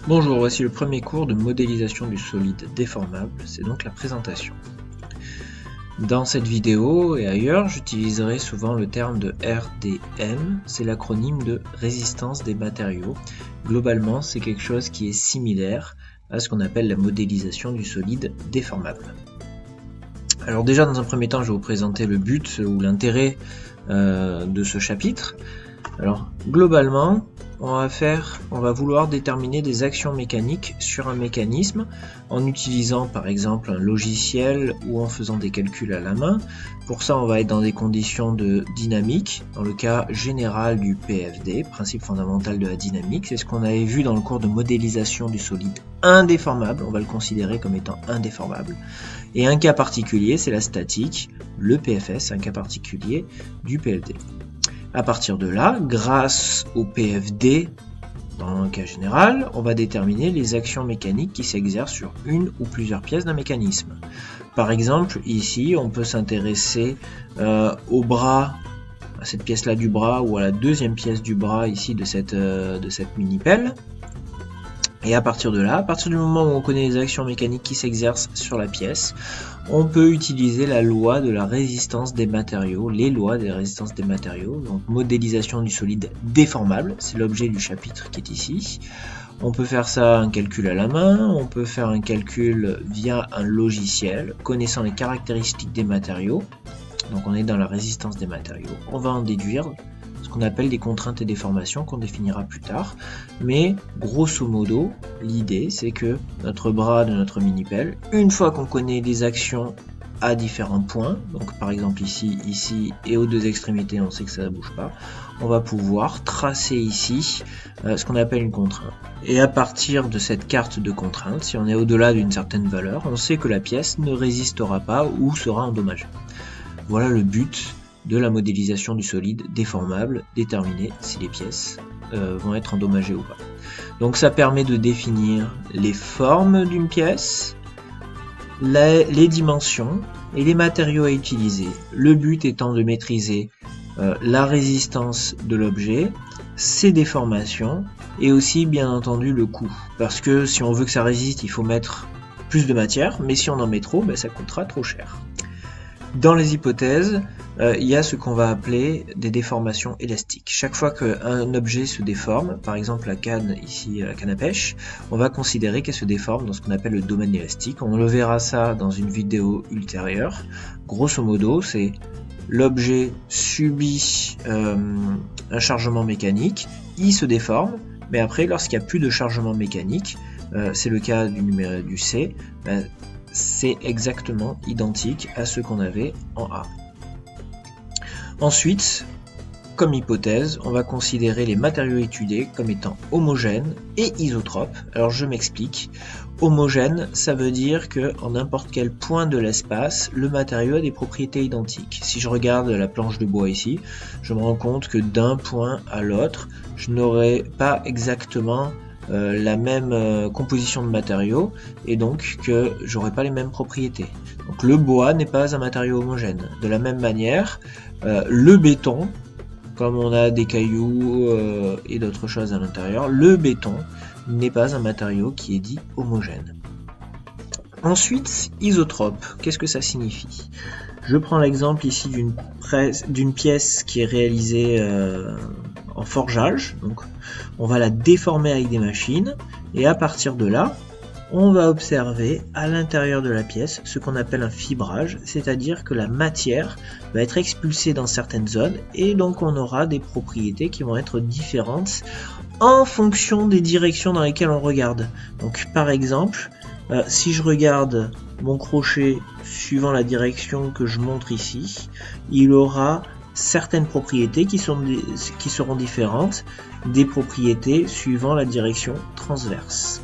Bonjour, voici le premier cours de modélisation du solide déformable, c'est donc la présentation. Dans cette vidéo et ailleurs, j'utiliserai souvent le terme de RDM, c'est l'acronyme de résistance des matériaux. Globalement, c'est quelque chose qui est similaire à ce qu'on appelle la modélisation du solide déformable. Alors déjà, dans un premier temps, je vais vous présenter le but ou l'intérêt de ce chapitre. Alors, globalement, on va vouloir déterminer des actions mécaniques sur un mécanisme en utilisant par exemple un logiciel ou en faisant des calculs à la main. Pour ça, on va être dans des conditions de dynamique, dans le cas général du PFD, principe fondamental de la dynamique. C'est ce qu'on avait vu dans le cours de modélisation du solide indéformable, on va le considérer comme étant indéformable. Et un cas particulier, c'est la statique, le PFS, un cas particulier du PFD. À partir de là, grâce au PFD, dans le cas général, on va déterminer les actions mécaniques qui s'exercent sur une ou plusieurs pièces d'un mécanisme. Par exemple, ici, on peut s'intéresser au bras, à cette pièce-là du bras, ou à la deuxième pièce du bras ici de cette mini-pelle. Et à partir de là, à partir du moment où on connaît les actions mécaniques qui s'exercent sur la pièce, on peut utiliser la loi de la résistance des matériaux, les lois des résistances des matériaux, donc modélisation du solide déformable, c'est l'objet du chapitre qui est ici. On peut faire ça un calcul à la main, on peut faire un calcul via un logiciel, connaissant les caractéristiques des matériaux, donc on est dans la résistance des matériaux, on va en déduire ce qu'on appelle des contraintes et déformations qu'on définira plus tard, mais grosso modo, l'idée c'est que notre bras de notre mini-pelle, une fois qu'on connaît les actions à différents points, donc par exemple ici, ici et aux deux extrémités, on sait que ça ne bouge pas, on va pouvoir tracer ici ce qu'on appelle une contrainte. Et à partir de cette carte de contrainte, si on est au-delà d'une certaine valeur, on sait que la pièce ne résistera pas ou sera endommagée. Voilà le but de la modélisation du solide déformable, déterminer si les pièces vont être endommagées ou pas. Donc ça permet de définir les formes d'une pièce, les dimensions et les matériaux à utiliser. Le but étant de maîtriser la résistance de l'objet, ses déformations et aussi bien entendu le coût. Parce que si on veut que ça résiste, il faut mettre plus de matière, mais si on en met trop, ça coûtera trop cher. Dans les hypothèses, il y a ce qu'on va appeler des déformations élastiques. Chaque fois qu'un objet se déforme, par exemple la canne ici, la canne à pêche, on va considérer qu'elle se déforme dans ce qu'on appelle le domaine élastique. On le verra ça dans une vidéo ultérieure. Grosso modo, c'est l'objet subit un chargement mécanique, il se déforme, mais après, lorsqu'il n'y a plus de chargement mécanique, c'est le cas du numéro du C, c'est exactement identique à ce qu'on avait en A. Ensuite, comme hypothèse, on va considérer les matériaux étudiés comme étant homogènes et isotropes. Alors je m'explique. Homogène, ça veut dire qu'en n'importe quel point de l'espace, le matériau a des propriétés identiques. Si je regarde la planche de bois ici, je me rends compte que d'un point à l'autre, je n'aurai pas exactement la même composition de matériaux et donc que j'aurai pas les mêmes propriétés. Donc le bois n'est pas un matériau homogène. De la même manière, le béton, comme on a des cailloux et d'autres choses à l'intérieur, le béton n'est pas un matériau qui est dit homogène. Ensuite, isotrope, qu'est-ce que ça signifie? Je prends l'exemple ici d'une pièce qui est réalisée en forgeage, donc on va la déformer avec des machines, et à partir de là, on va observer à l'intérieur de la pièce ce qu'on appelle un fibrage, c'est-à-dire que la matière va être expulsée dans certaines zones, et donc on aura des propriétés qui vont être différentes en fonction des directions dans lesquelles on regarde. Donc par exemple, si je regarde mon crochet suivant la direction que je montre ici, il aura certaines propriétés qui seront différentes des propriétés suivant la direction transverse.